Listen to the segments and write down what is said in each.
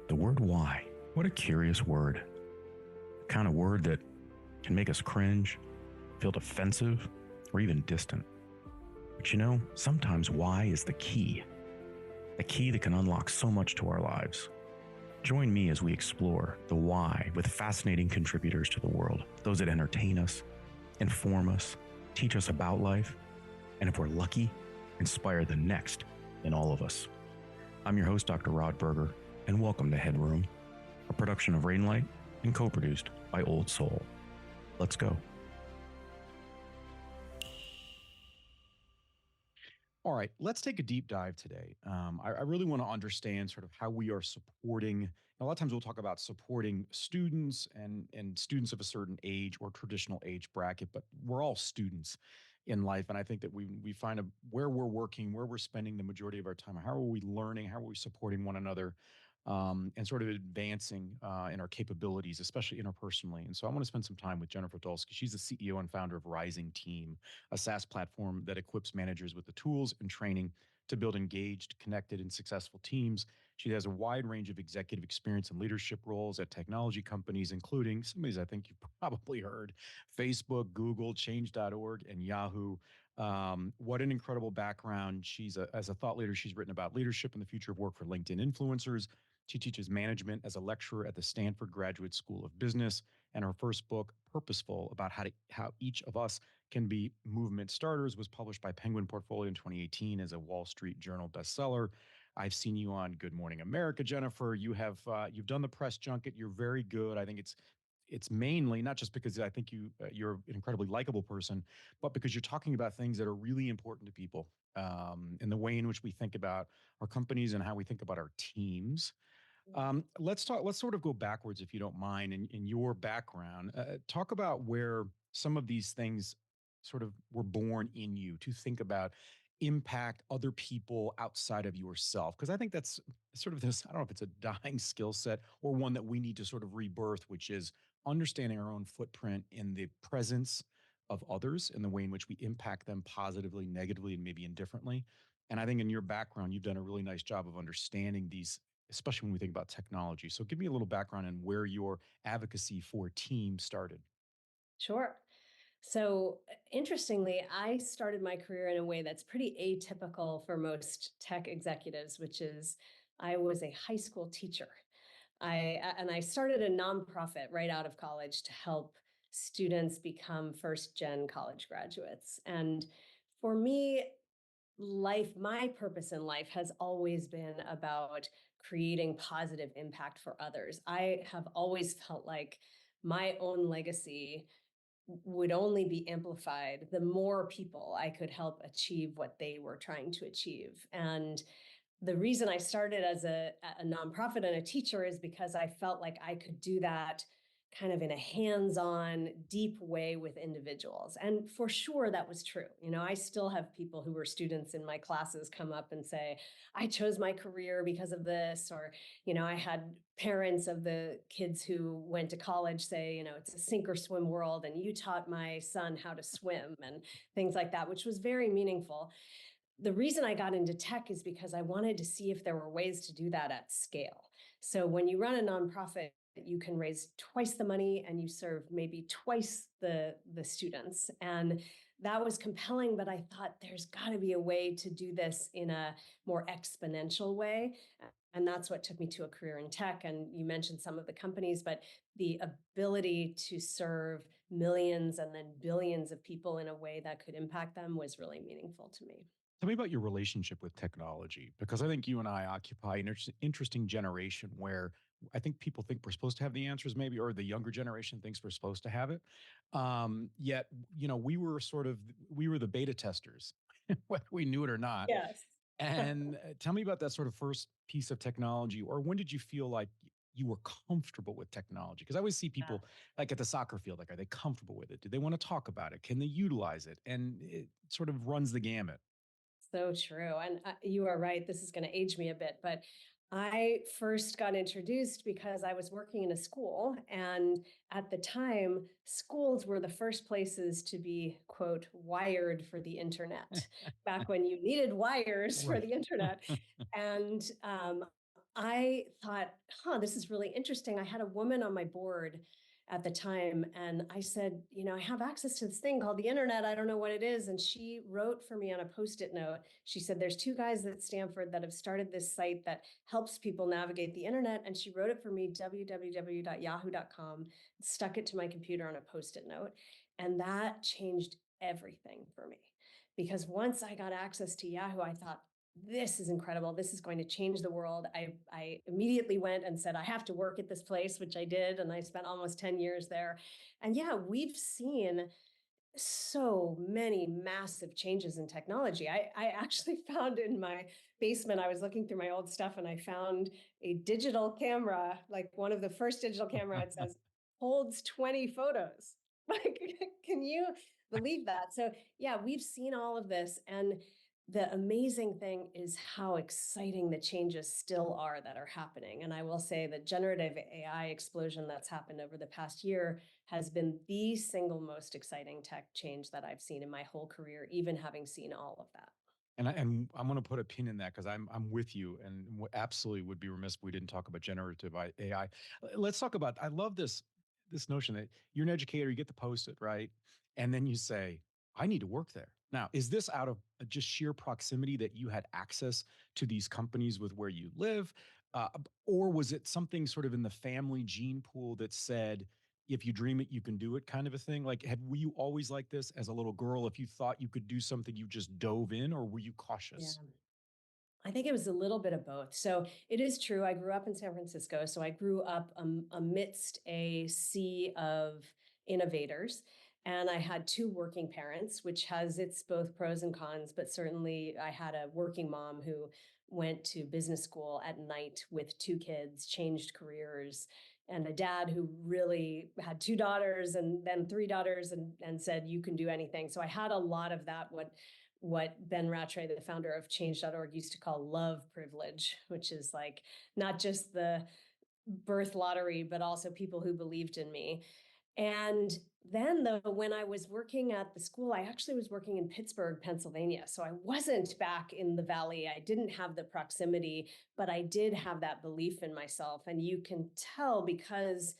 The word why. What a curious word. The kind of word that can make us cringe, feel defensive, or even distant. But you know, sometimes why is the key that can unlock so much to our lives. Join me as we explore the why with fascinating contributors to the world, those that entertain us, inform us, teach us about life, and if we're lucky, inspire the next in all of us. I'm your host, Dr. Rod Berger, and welcome to HeadRoom, a production of Rainlight and co-produced by Old Soul. Let's go. All right, let's take a deep dive today. I really want to understand sort of how we are supporting. A lot of times we'll talk about supporting students and students of a certain age or traditional age bracket, but we're all students in life. And I think that we find where we're working, where we're spending the majority of our time. How are we learning? How are we supporting one another? And sort of advancing in our capabilities, especially interpersonally. And so I want to spend some time with Jennifer Dulski. She's the CEO and founder of Rising Team, a SaaS platform that equips managers with the tools and training to build engaged, connected, and successful teams. She has a wide range of executive experience and leadership roles at technology companies, including some of these I think you've probably heard: Facebook, Google, Change.org, and Yahoo. What an incredible background. As a thought leader, she's written about leadership and the future of work for LinkedIn influencers. She teaches management as a lecturer at the Stanford Graduate School of Business, and her first book, Purposeful, about how each of us can be movement starters, was published by Penguin Portfolio in 2018 as a Wall Street Journal bestseller. I've seen you on Good Morning America, Jennifer. You've done the press junket. You're very good. I think it's mainly not just because I think you're an incredibly likable person, but because you're talking about things that are really important to people, in the way in which we think about our companies and how we think about our teams. Let's sort of go backwards, if you don't mind, in your background. Talk about where some of these things sort of were born in you to think about impact other people outside of yourself. Because I think that's sort of this, I don't know if it's a dying skill set or one that we need to sort of rebirth, which is understanding our own footprint in the presence of others and the way in which we impact them positively, negatively, and maybe indifferently. And I think in your background, you've done a really nice job of understanding these, especially when we think about technology. So give me a little background on where your advocacy for team started. Sure. So interestingly, I started my career in a way that's pretty atypical for most tech executives, which is I was a high school teacher. I started a nonprofit right out of college to help students become first gen college graduates. And for me, my purpose in life has always been about creating positive impact for others. I have always felt like my own legacy would only be amplified the more people I could help achieve what they were trying to achieve. And the reason I started as a nonprofit and a teacher is because I felt like I could do that kind of in a hands-on, deep way with individuals. And for sure, that was true. You know, I still have people who were students in my classes come up and say, I chose my career because of this. Or, you know, I had parents of the kids who went to college say, you know, it's a sink or swim world, and you taught my son how to swim and things like that, which was very meaningful. The reason I got into tech is because I wanted to see if there were ways to do that at scale. So when you run a nonprofit, you can raise twice the money and you serve maybe twice the students. And that was compelling, but I thought there's got to be a way to do this in a more exponential way. And that's what took me to a career in tech. And you mentioned some of the companies, but the ability to serve millions and then billions of people in a way that could impact them was really meaningful to me. Tell me about your relationship with technology, because I think you and I occupy an interesting generation where I think people think we're supposed to have the answers, maybe, or the younger generation thinks we're supposed to have it. Yet, you know, we were the beta testers, whether we knew it or not. Yes. And tell me about that sort of first piece of technology, or when did you feel like you were comfortable with technology? Because I always see people like at the soccer field, like, are they comfortable with it? Do they want to talk about it? Can they utilize it? And it sort of runs the gamut. So true. And you are right. This is going to age me a bit, but I first got introduced because I was working in a school. And at the time, schools were the first places to be, quote, wired for the internet, back when you needed wires for Right. the internet. And I thought, this is really interesting. I had a woman on my board at the time, and I said, I have access to this thing called the internet. I don't know what it is. And she wrote for me on a Post-it note. She said, there's two guys at Stanford that have started this site that helps people navigate the internet. And she wrote it for me, www.yahoo.com, stuck it to my computer on a Post-it note. And that changed everything for me. Because once I got access to Yahoo, I thought, this is incredible. This is going to change the world. I immediately went and said, I have to work at this place, which I did. And I spent almost 10 years there. And yeah, we've seen so many massive changes in technology. I actually found in my basement, I was looking through my old stuff and I found a digital camera, like one of the first digital camera, it says holds 20 photos. Like, can you believe that? So yeah, we've seen all of this. And the amazing thing is how exciting the changes still are that are happening. And I will say the generative AI explosion that's happened over the past year has been the single most exciting tech change that I've seen in my whole career, even having seen all of that. And I'm going to put a pin in that because I'm with you, and absolutely would be remiss if we didn't talk about generative AI. Let's talk about. I love this notion that you're an educator, you get the Post-it, right, and then you say, I need to work there. Now, is this out of just sheer proximity that you had access to these companies with where you live, or was it something sort of in the family gene pool that said, if you dream it, you can do it, kind of a thing? Like, were you always like this as a little girl? If you thought you could do something, you just dove in, or were you Yeah. cautious? I think it was a little bit of both. So it is true. I grew up in San Francisco. So I grew up amidst a sea of innovators. And I had two working parents, which has its both pros and cons. But certainly, I had a working mom who went to business school at night with two kids, changed careers, and a dad who really had two daughters and then three daughters and said, you can do anything. So I had a lot of that, what Ben Rattray, the founder of change.org, used to call love privilege, which is like not just the birth lottery, but also people who believed in me. And then, though, when I was working at the school, I actually was working in Pittsburgh, Pennsylvania. So I wasn't back in the Valley. I didn't have the proximity, but I did have that belief in myself. And you can tell because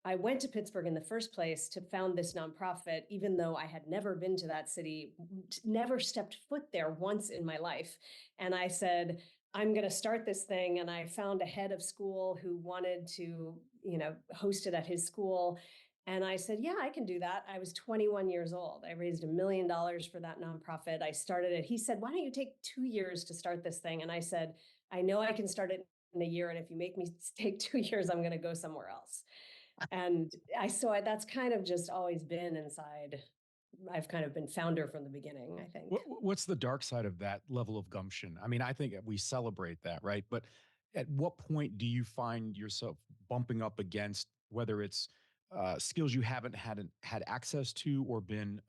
I went to Pittsburgh in the first place to found this nonprofit, even though I had never been to that city, never stepped foot there once in my life. And I said, I'm going to start this thing. And I found a head of school who wanted to, host it at his school. And I said, yeah, I can do that. I was 21 years old. I raised $1 million for that nonprofit. I started it. He said, why don't you take 2 years to start this thing? And I said, I know I can start it in a year. And if you make me take 2 years, I'm going to go somewhere else. And that's kind of just always been inside. I've kind of been founder from the beginning, I think. What's the dark side of that level of gumption? I mean, I think we celebrate that, right? But at what point do you find yourself bumping up against whether it's skills you haven't had access to or been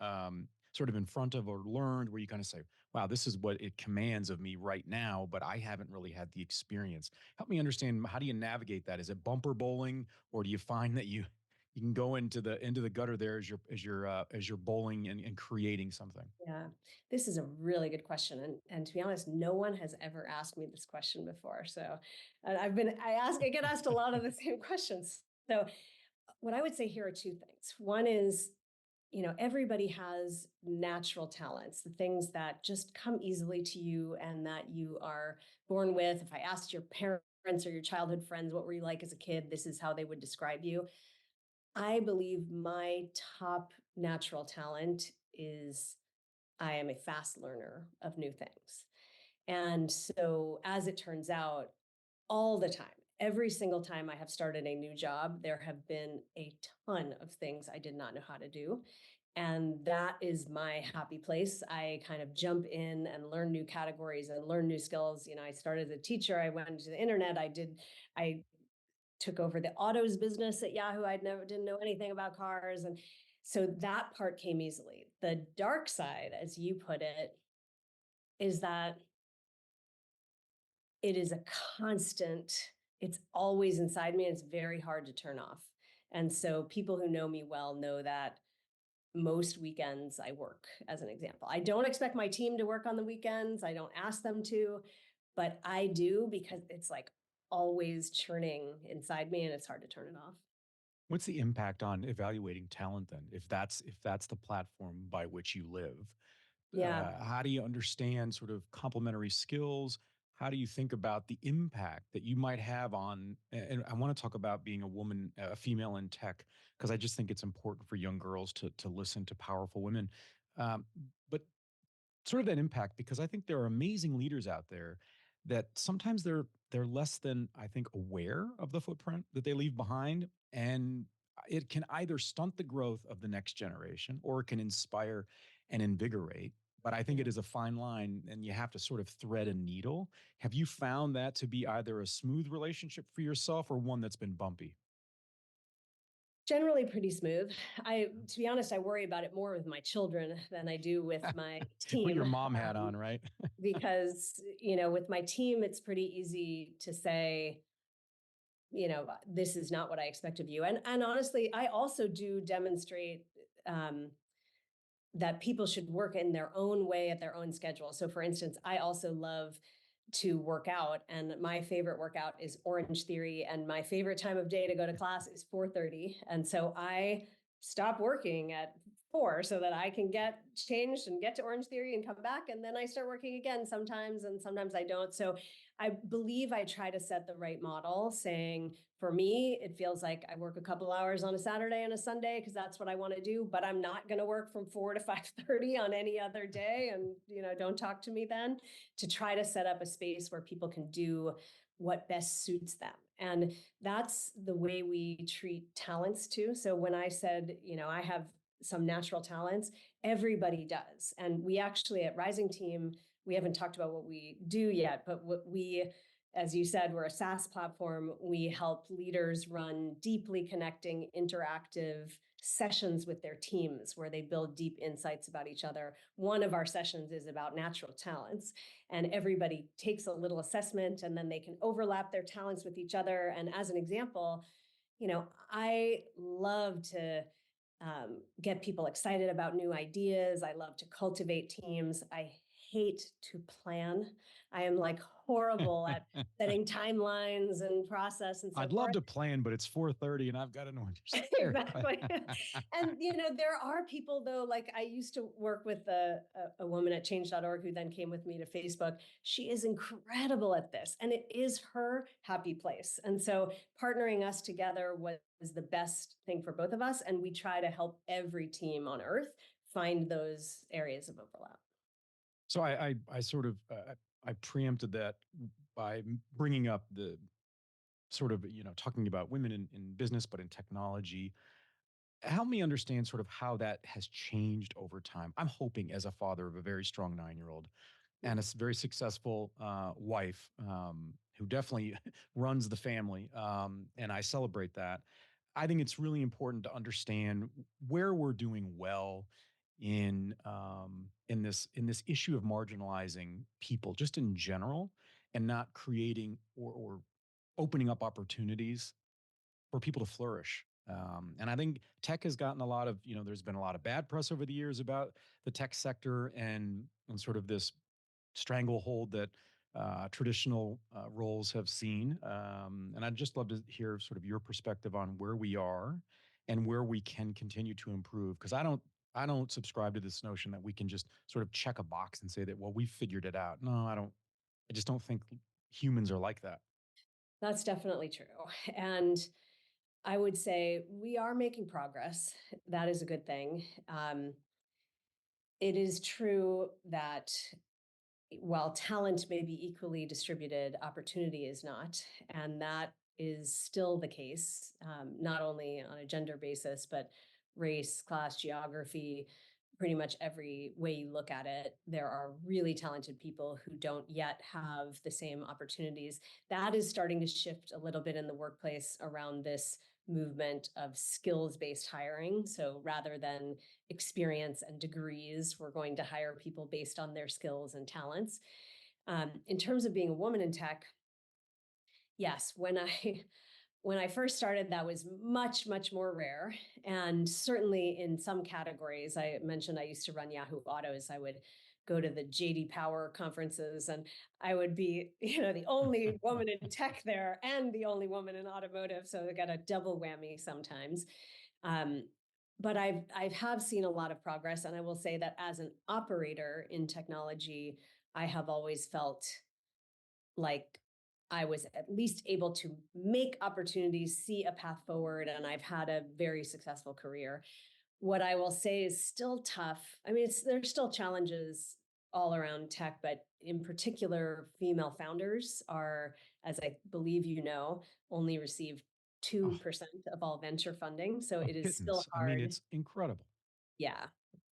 sort of in front of or learned, where you kind of say, "Wow, this is what it commands of me right now," but I haven't really had the experience. Help me understand, how do you navigate that? Is it bumper bowling, or do you find that you can go into the gutter there as you're bowling and creating something? Yeah, this is a really good question, and to be honest, no one has ever asked me this question before. So, and I get asked a lot of the same questions. So, what I would say here are two things. One is, everybody has natural talents, the things that just come easily to you and that you are born with. If I asked your parents or your childhood friends, what were you like as a kid? This is how they would describe you. I believe my top natural talent is I am a fast learner of new things. And so, as it turns out, all the time, every single time I have started a new job, there have been a ton of things I did not know how to do. And that is my happy place. I kind of jump in and learn new categories and learn new skills. I started as a teacher. I went to the internet. I took over the autos business at Yahoo. Didn't know anything about cars. And so that part came easily. The dark side, as you put it, is that it is a constant, it's always inside me. And it's very hard to turn off. And so people who know me well know that most weekends I work, as an example. I don't expect my team to work on the weekends. I don't ask them to, but I do, because it's like always churning inside me, and it's hard to turn it off. What's the impact on evaluating talent then? If that's the platform by which you live, Yeah. how do you understand sort of complementary skills? How do you think about the impact that you might have on? And I want to talk about being a woman, a female in tech, because I just think it's important for young girls to listen to powerful women. Um, but sort of that impact, because I think there are amazing leaders out there that sometimes they're less than, I think, aware of the footprint that they leave behind, and it can either stunt the growth of the next generation or it can inspire and invigorate. But I think Yeah. it is a fine line, and you have to sort of thread a needle. Have you found that to be either a smooth relationship for yourself or one that's been bumpy? Generally pretty smooth. To be honest, I worry about it more with my children than I do with my Put team. your mom hat on, right? Because, with my team, it's pretty easy to say, this is not what I expect of you. And honestly, I also do demonstrate um, that people should work in their own way at their own schedule. So for instance, I also love to work out, and my favorite workout is Orange Theory, and my favorite time of day to go to class is 4:30. And so I stop working at 4 so that I can get changed and get to Orange Theory and come back, and then I start working again sometimes, and sometimes I don't. So I believe I try to set the right model, saying for me, it feels like I work a couple hours on a Saturday and a Sunday because that's what I want to do, but I'm not going to work from 4 to 5:30 on any other day, and don't talk to me then, to try to set up a space where people can do what best suits them. And that's the way we treat talents too. So when I said, I have some natural talents, everybody does. And we actually at Rising Team, we haven't talked about what we do yet, but what we, as you said, we're a SaaS platform. We help leaders run deeply connecting, interactive sessions with their teams where they build deep insights about each other. One of our sessions is about natural talents, and everybody takes a little assessment and then they can overlap their talents with each other. And as an example, I love to get people excited about new ideas. I love to cultivate teams. I hate to plan. I am like horrible at setting timelines and process and so I'd love forth. to plan, but it's 4:30 and I've got an Orange Theory. Exactly. And there are people though, like I used to work with a woman at change.org who then came with me to Facebook. She is incredible at this, and it is her happy place. And so partnering us together was the best thing for both of us, and we try to help every team on earth find those areas of overlap. So I sort of I preempted that by bringing up the sort of talking about women in business, but in technology. Help me understand sort of how that has changed over time. I'm hoping, as a father of a very strong 9-year-old and a very successful wife, who definitely runs the family, and I celebrate that. I think it's really important to understand where we're doing well in this issue of marginalizing people, just in general, and not creating or opening up opportunities for people to flourish. And I think tech has gotten a lot of, there's been a lot of bad press over the years about the tech sector and sort of this stranglehold that traditional roles have seen. And I'd just love to hear sort of your perspective on where we are and where we can continue to improve. Because I don't subscribe to this notion that we can just sort of check a box and say that, well, we figured it out. No, I don't. I just don't think humans are like that. That's definitely true. And I would say we are making progress. That is a good thing. It is true that while talent may be equally distributed, opportunity is not. And that is still the case, not only on a gender basis, but race, class, geography, pretty much every way you look at it. There are really talented people who don't yet have the same opportunities. That is starting to shift a little bit in the workplace around this movement of skills based hiring. So rather than experience and degrees, we're going to hire people based on their skills and talents. In terms of being a woman in tech, yes, when I first started, that was much, much more rare. And certainly in some categories, I mentioned I used to run Yahoo Autos. I would go to the JD Power conferences, and I would be, the only woman in tech there and the only woman in automotive. So I got a double whammy sometimes. But I have seen a lot of progress. And I will say that as an operator in technology, I have always felt like I was at least able to make opportunities, see a path forward, and I've had a very successful career. What I will say is still tough. I mean, there's still challenges all around tech, but in particular, female founders are, as I believe only receive 2% Oh, of all venture funding. So a it is still pittance. I mean, hard. it's incredible. Yeah,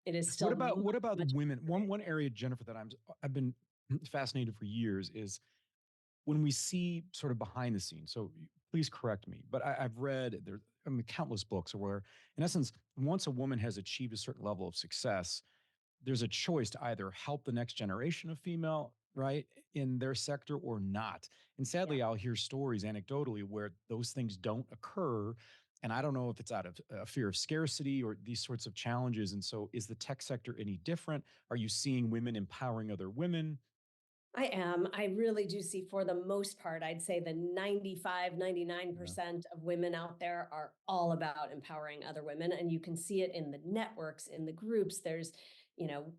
it is What still about much, what about much. women? One area, Jennifer, that I've been fascinated for years is when we see sort of behind the scenes. So please correct me, but I've read there, I mean, countless books where, in essence, once a woman has achieved a certain level of success, there's a choice to either help the next generation of female, right, in their sector or not. And Yeah. sadly, I'll hear stories anecdotally where those things don't occur. And I don't know if it's out of a fear of scarcity or these sorts of challenges. And so, is the tech sector any different? Are you seeing women empowering other women? I am. I really do see, for the most part, I'd say the 95, Yeah. 99% of women out there are all about empowering other women. And you can see it in the networks, in the groups. There's, you know,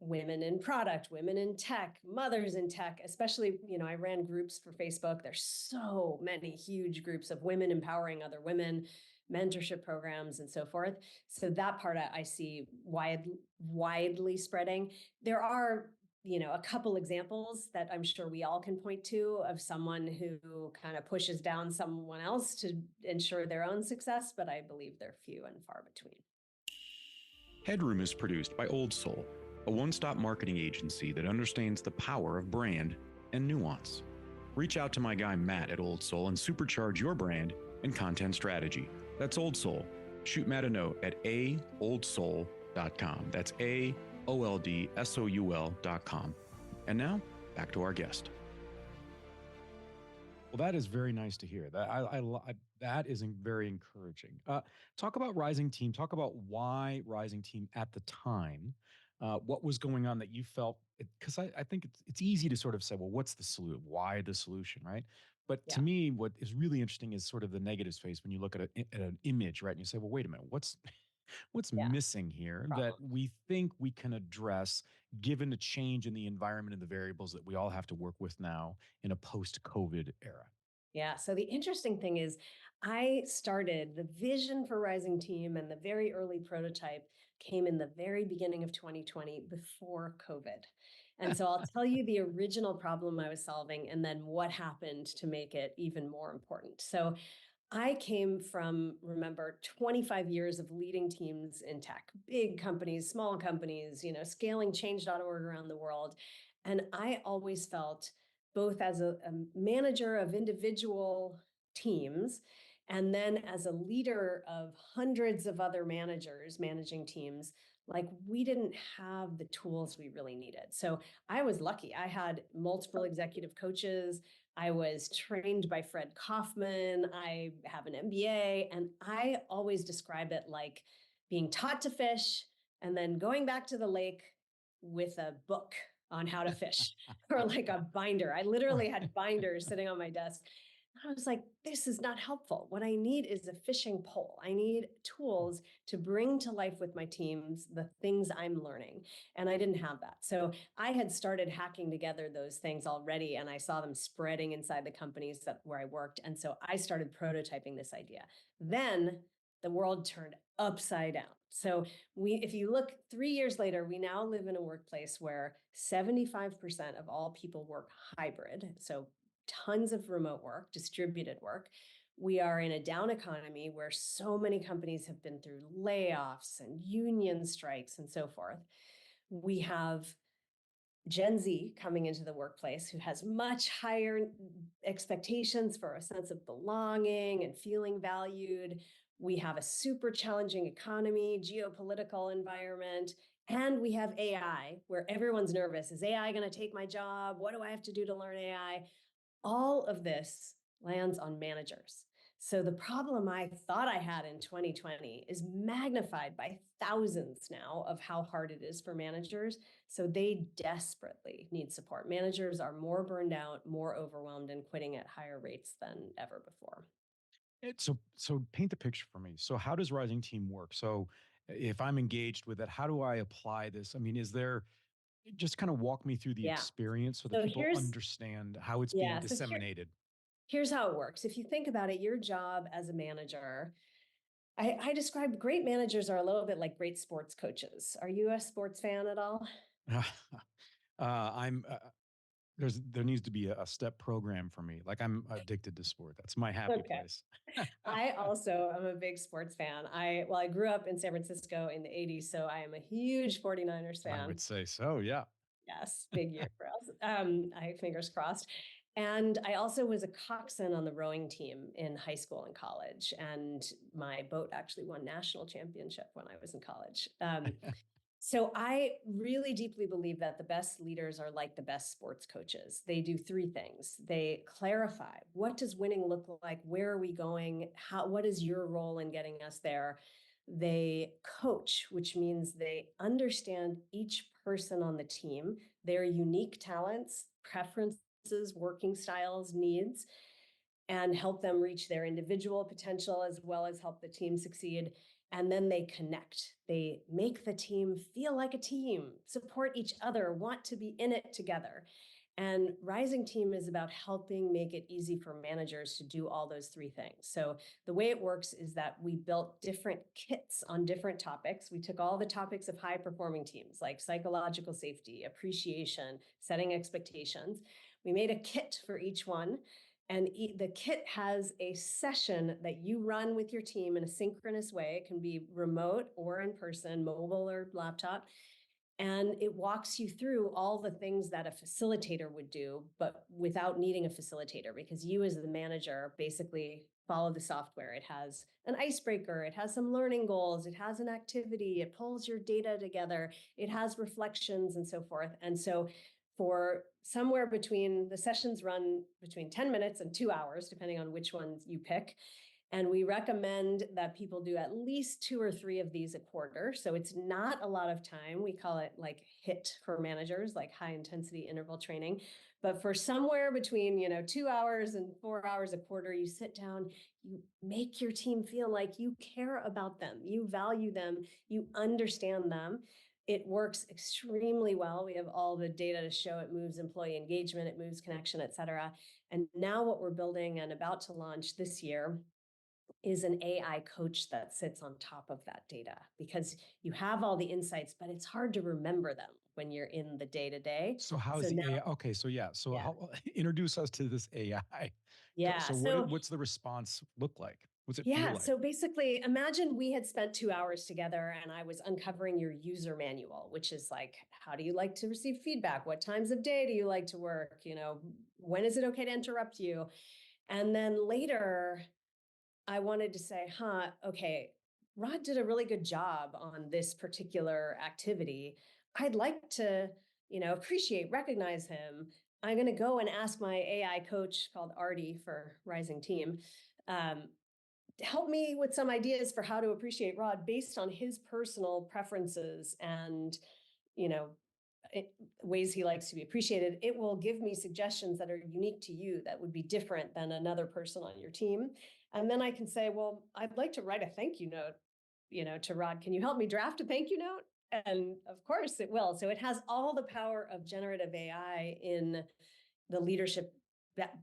women in product, women in tech, mothers in tech, especially, I ran groups for Facebook. There's so many huge groups of women empowering other women, mentorship programs, and so forth. So that part I see widely spreading. There are a couple examples that I'm sure we all can point to of someone who kind of pushes down someone else to ensure their own success, but I believe they're few and far between. HeadRoom is produced by Old Soul, a one-stop marketing agency that understands the power of brand and nuance. Reach out to my guy Matt at Old Soul and supercharge your brand and content strategy. That's Old Soul. Shoot Matt a note at aoldsoul.com. That's AOLDSOUL.com. And now, back to our guest. Well, that is very nice to hear. That is very encouraging. Talk about Rising Team. Talk about why Rising Team at the time. What was going on that you felt? Because I think it's easy to sort of say, well, what's the solution? Why the solution, right? But to Yeah. me, what is really interesting is sort of the negative space when you look at an image, right? And you say, well, wait a minute, what's Yeah. missing here that Problem. we think we can address given the change in the environment and the variables that we all have to work with now in a post-COVID era? Yeah. So the interesting thing is, I started the vision for Rising Team, and the very early prototype came in the very beginning of 2020 before COVID. And so I'll tell you the original problem I was solving and then what happened to make it even more important. So I came from, remember, 25 years of leading teams in tech, big companies, small companies, scaling change.org around the world. And I always felt, both as a manager of individual teams and then as a leader of hundreds of other managers managing teams, like we didn't have the tools we really needed. So I was lucky. I had multiple executive coaches. I was trained by Fred Kaufman. I have an MBA, and I always describe it like being taught to fish and then going back to the lake with a book on how to fish or like a binder. I literally had binders sitting on my desk. I was like, this is not helpful. What I need is a fishing pole. I need tools to bring to life with my teams the things I'm learning. And I didn't have that. So I had started hacking together those things already, and I saw them spreading inside the companies where I worked. And so I started prototyping this idea. Then the world turned upside down. So if you look 3 years later, we now live in a workplace where 75% of all people work hybrid. So tons of remote work, distributed work. We are in a down economy where so many companies have been through layoffs and union strikes and so forth. We have Gen Z coming into the workplace who has much higher expectations for a sense of belonging and feeling valued. We have a super challenging economy, geopolitical environment, and we have AI where everyone's nervous. Is AI going to take my job? What do I have to do to learn AI? All of this lands on managers. So the problem I thought I had in 2020 is magnified by thousands now of how hard it is for managers. So they desperately need support. Managers are more burned out, more overwhelmed, and quitting at higher rates than ever before. So paint the picture for me. So how does Rising Team work? So if I'm engaged with it, how do I apply this? I mean, is there just kind of walk me through the Yeah. experience so that So people here's understand how it's being yeah. So here, disseminated? here's how it works. If you think about it, your job as a manager, I describe great managers are a little bit like great sports coaches. Are you a sports fan at all? I'm there needs to be a step program for me. Like I'm addicted to sport. That's my happy Okay. place. I also am a big sports fan. I grew up in San Francisco in the 80s, so I am a huge 49ers I fan. would say so. Yeah. Yes, big year for us. I fingers crossed. And I also was a coxswain on the rowing team in high school and college. And my boat actually won national championship when I was in college. So I really deeply believe that the best leaders are like the best sports coaches. They do three things. They clarify, what does winning look like? Where are we going? What is your role in getting us there? They coach, which means they understand each person on the team, their unique talents, preferences, working styles, needs, and help them reach their individual potential as well as help the team succeed. And then they connect. They make the team feel like a team, support each other, want to be in it together. And Rising Team is about helping make it easy for managers to do all those three things. So the way it works is that we built different kits on different topics. We took all the topics of high performing teams like psychological safety, appreciation, setting expectations. We made a kit for each one. And the kit has a session that you run with your team in a synchronous way. It can be remote or in person, mobile or laptop. And it walks you through all the things that a facilitator would do, but without needing a facilitator, because you as the manager basically follow the software. It has an icebreaker, it has some learning goals, it has an activity, it pulls your data together, it has reflections and so forth. And so for somewhere between the sessions run between 10 minutes and 2 hours, depending on which ones you pick. And we recommend that people do at least 2 or 3 of these a quarter. So it's not a lot of time. We call it like HIT for managers, like high intensity interval training. But for somewhere between, 2 hours and 4 hours a quarter, you sit down, you make your team feel like you care about them, you value them, you understand them. It works extremely well. We have all the data to show it moves employee engagement, it moves connection, et cetera. And now what we're building and about to launch this year is an AI coach that sits on top of that data, because you have all the insights, but it's hard to remember them when you're in the day to day. So how is So the now, AI? Okay, so yeah, so yeah, how introduce us to this AI. yeah. So So what's the response look like? What's it feel yeah, like? so basically, imagine we had spent 2 hours together and I was uncovering your user manual, which is like, how do you like to receive feedback? What times of day do you like to work? When is it okay to interrupt you? And then later, I wanted to say, okay, Rod did a really good job on this particular activity. I'd like to, appreciate, recognize him. I'm going to go and ask my AI coach called Artie for Rising Team, um, to help me with some ideas for how to appreciate Rod based on his personal preferences and, you know, ways he likes to be appreciated. It will give me suggestions that are unique to you that would be different than another person on your team. And then I can say, well, I'd like to write a thank you note, to Rod. Can you help me draft a thank you note? And of course it will. So it has all the power of generative AI in the leadership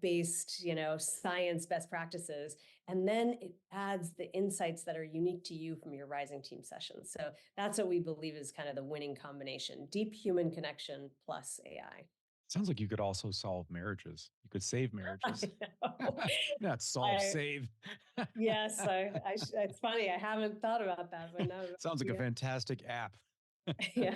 based, science best practices. And then it adds the insights that are unique to you from your Rising Team sessions. So that's what we believe is kind of the winning combination: deep human connection plus AI. Sounds like you could also solve marriages. You could save marriages. I know. Not solve, I, save. yes, it's funny. I haven't thought about that, but no, Sounds like a yeah, fantastic app. yeah,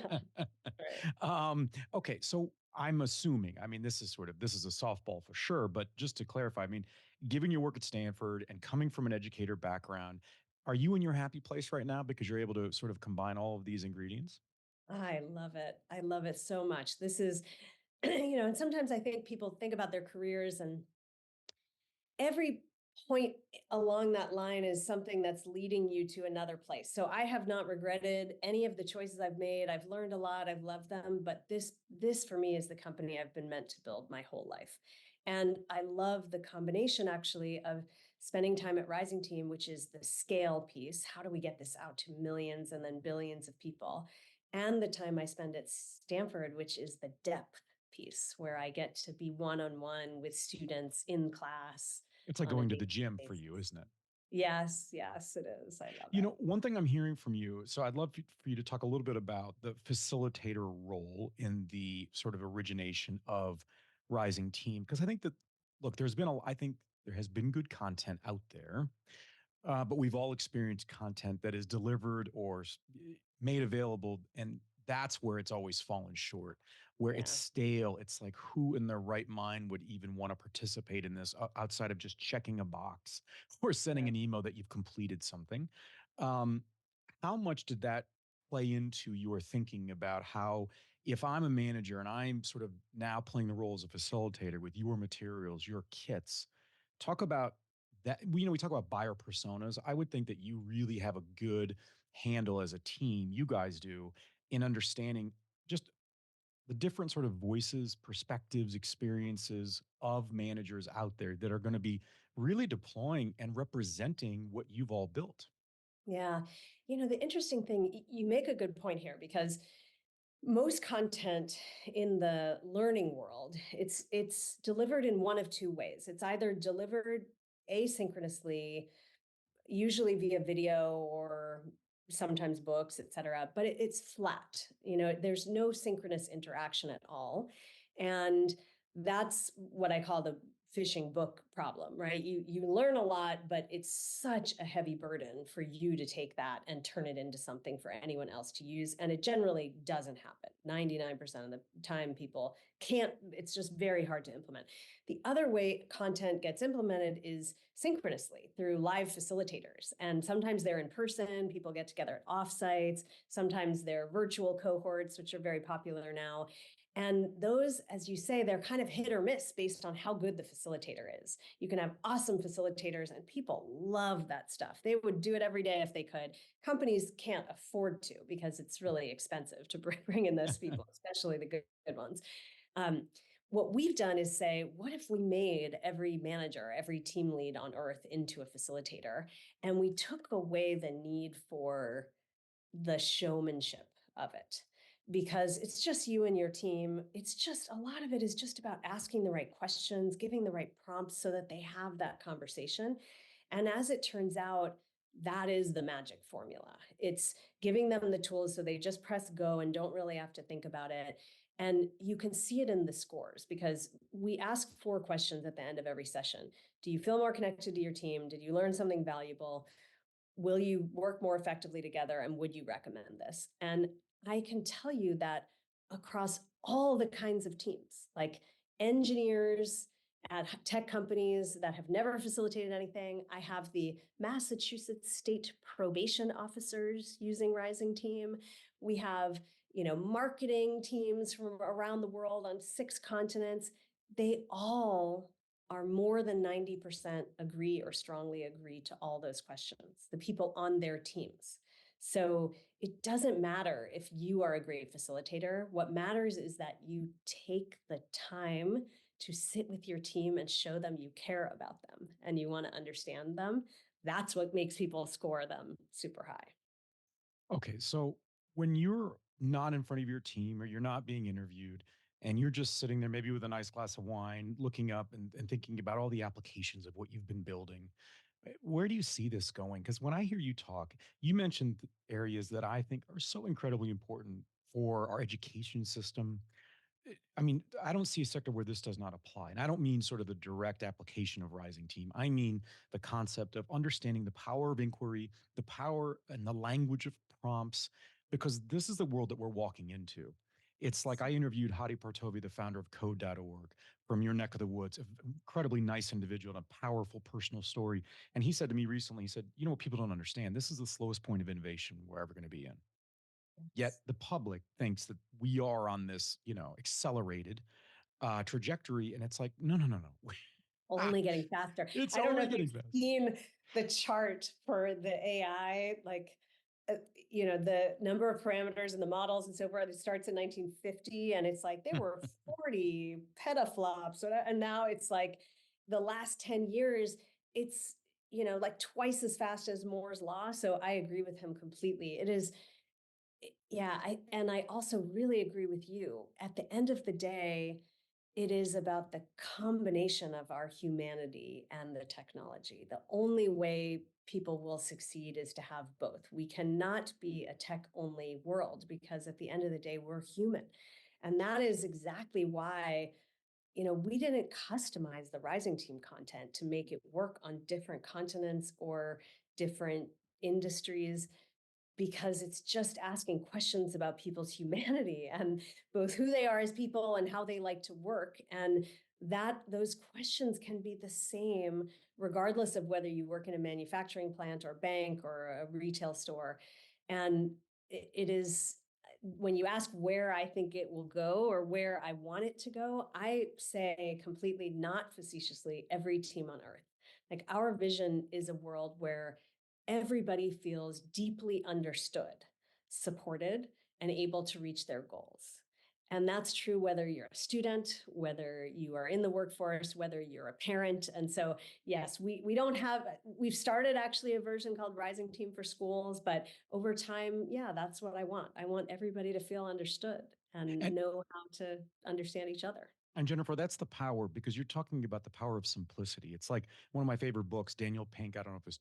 right. Okay, so I'm assuming, I mean, this is a softball for sure, but just to clarify, I mean, given your work at Stanford and coming from an educator background, are you in your happy place right now because you're able to sort of combine all of these ingredients? I love it. I love it so much. This is, and sometimes I think people think about their careers and every point along that line is something that's leading you to another place. So I have not regretted any of the choices I've made. I've learned a lot. I've loved them, but this for me is the company I've been meant to build my whole life. And I love the combination actually of spending time at Rising Team, which is the scale piece. How do we get this out to millions and then billions of people? And the time I spend at Stanford, which is the depth piece, where I get to be one-on-one with students in class It's like on a going to the daily gym for you, basis. isn't it? Yes, yes, it is. I love You it. know, one thing I'm hearing from you, so I'd love for you to talk a little bit about the facilitator role in the sort of origination of Rising Team, because I think that, look, I think there has been good content out there, but we've all experienced content that is delivered or made available, and that's where it's always fallen short, where it's Yeah, stale. It's like, who in their right mind would even want to participate in this outside of just checking a box or sending yeah. an email that you've completed something? Um, how much did that play into your thinking about how, if I'm a manager and I'm sort of now playing the role as a facilitator with your materials, your kits, talk about that? We talk about buyer personas. I would think that you really have a good handle as a team, you guys do, in understanding just the different sort of voices, perspectives, experiences of managers out there that are going to be really deploying and representing what you've all built. Yeah. The interesting thing, you make a good point here because most content in the learning world, it's delivered in one of two ways. It's either delivered asynchronously, usually via video or sometimes books, et cetera, but it's flat. There's no synchronous interaction at all. And that's what I call the fishing book problem, right? You learn a lot, but it's such a heavy burden for you to take that and turn it into something for anyone else to use. And it generally doesn't happen. 99% of the time, people can't, it's just very hard to implement. The other way content gets implemented is synchronously through live facilitators. And sometimes they're in person, people get together at offsites. Sometimes they're virtual cohorts, which are very popular now. And those, as you say, they're kind of hit or miss based on how good the facilitator is. You can have awesome facilitators, and people love that stuff. They would do it every day if they could. Companies can't afford to because it's really expensive to bring in those people, especially the good ones. Um, what we've done is say, what if we made every manager, every team lead on earth into a facilitator? And we took away the need for the showmanship of it because it's just you and your team. It's just a lot of it is just about asking the right questions, giving the right prompts so that they have that conversation. And as it turns out, that is the magic formula. It's giving them the tools so they just press go and don't really have to think about it. And you can see it in the scores because we ask 4 questions at the end of every session. Do you feel more connected to your team? Did you learn something valuable? Will you work more effectively together? And would you recommend this? And I can tell you that across all the kinds of teams, like engineers at tech companies that have never facilitated anything, I have the Massachusetts state probation officers using Rising Team. We have, marketing teams from around the world on 6 continents. They all are more than 90% agree or strongly agree to all those questions, the people on their teams. So it doesn't matter if you are a great facilitator. What matters is that you take the time to sit with your team and show them you care about them and you want to understand them. That's what makes people score them super high. Okay, so when you're not in front of your team or you're not being interviewed and you're just sitting there, maybe with a nice glass of wine, looking up and thinking about all the applications of what you've been building, where do you see this going? Because when I hear you talk, you mentioned areas that I think are so incredibly important for our education system. I mean, I don't see a sector where this does not apply. And I don't mean sort of the direct application of Rising Team. I mean the concept of understanding the power of inquiry, the power and the language of prompts, because this is the world that we're walking into. It's like I interviewed Hadi Partovi, the founder of code.org from your neck of the woods, an incredibly nice individual and a powerful personal story. And he said to me recently, he said, you know what people don't understand? This is the slowest point of innovation we're ever going to be in. Yet the public thinks that we are on this, accelerated trajectory. And it's like, no, no, no, no. only getting faster. It's I don't know only if getting you've faster. seen the chart for the AI, like, the number of parameters and the models and so forth. It starts in 1950, and it's like there were 40 petaflops, and now it's like the last 10 years, it's like twice as fast as Moore's law. So I agree with him completely. It is, yeah. I also really agree with you. At the end of the day, it is about the combination of our humanity and the technology. The only way people will succeed is to have both. We cannot be a tech-only world because at the end of the day, we're human. And that is exactly why, we didn't customize the Rising Team content to make it work on different continents or different industries, because it's just asking questions about people's humanity and both who they are as people and how they like to work. And that those questions can be the same regardless of whether you work in a manufacturing plant or bank or a retail store. And it is, when you ask where I think it will go or where I want it to go, I say completely, not facetiously, every team on earth. Like, our vision is a world where everybody feels deeply understood, supported, and able to reach their goals. And that's true whether you're a student, whether you are in the workforce, whether you're a parent. And so, yes, we've started actually a version called Rising Team for Schools, but over time, yeah, that's what I want. I want everybody to feel understood and And know how to understand each other. And Jennifer, that's the power, because you're talking about the power of simplicity. It's like one of my favorite books, Daniel Pink, I don't know if it was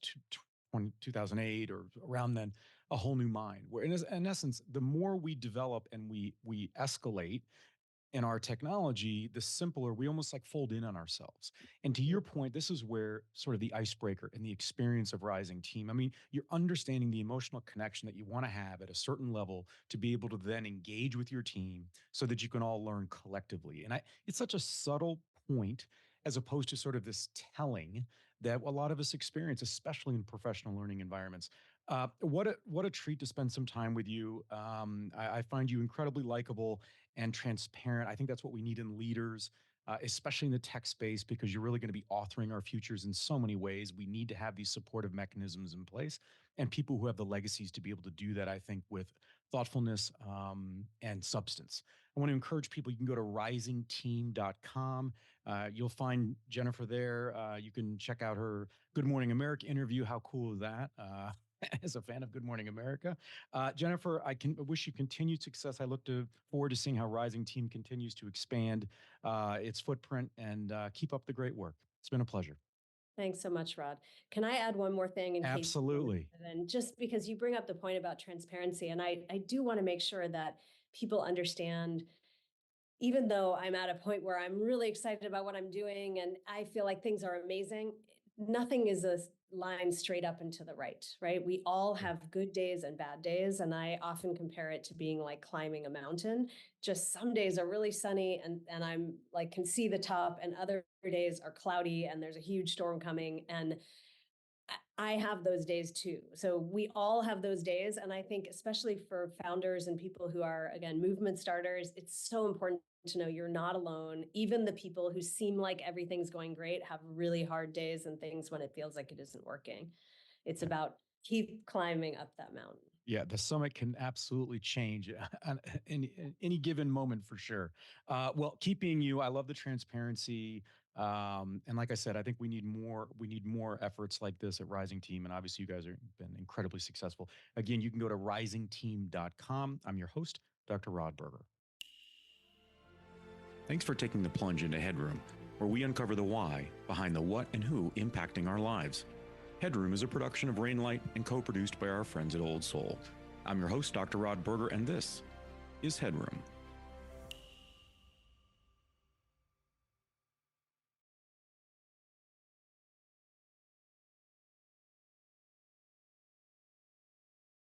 2008 or around then, A Whole New Mind, where in essence, the more we develop and we escalate in our technology, the simpler we almost like fold in on ourselves. And to your point, this is where sort of the icebreaker and the experience of Rising Team. I mean, you're understanding the emotional connection that you want to have at a certain level to be able to then engage with your team so that you can all learn collectively. And it's such a subtle point as opposed to sort of this telling that a lot of us experience, especially in professional learning environments. What a treat to spend some time with you. I find you incredibly likable and transparent. I think that's what we need in leaders, especially in the tech space, because you're really going to be authoring our futures in so many ways. We need to have these supportive mechanisms in place and people who have the legacies to be able to do that, I think, with thoughtfulness and substance. I want to encourage people, you can go to risingteam.com. You'll find Jennifer there. You can check out her Good Morning America interview. How cool is that? As a fan of Good Morning America. Jennifer, I wish you continued success. I look forward to seeing how Rising Team continues to expand its footprint, and keep up the great work. It's been a pleasure. Thanks so much, Rod. Can I add one more thing in case? Absolutely. And just because you bring up the point about transparency, and I do want to make sure that people understand, even though I'm at a point where I'm really excited about what I'm doing and I feel like things are amazing, nothing is a line straight up and to the right? We all have good days and bad days. And I often compare it to being like climbing a mountain. Just some days are really sunny and I'm like, can see the top, and other days are cloudy and there's a huge storm coming. And I have those days too. So we all have those days. And I think especially for founders and people who are, again, movement starters, it's so important to know you're not alone. Even the people who seem like everything's going great have really hard days and things when it feels like it isn't working. It's about keep climbing up that mountain. Yeah, the summit can absolutely change on any given moment for sure. Well, keep being you. I love the transparency. And like I said, I think we need more efforts like this at Rising Team. And obviously you guys have been incredibly successful. Again, you can go to risingteam.com. I'm your host, Dr. Rod Berger. Thanks for taking the plunge into HeadRoom, where we uncover the why behind the what and who impacting our lives. HeadRoom is a production of Rainlight and co-produced by our friends at Old Soul. I'm your host, Dr. Rod Berger, and this is HeadRoom.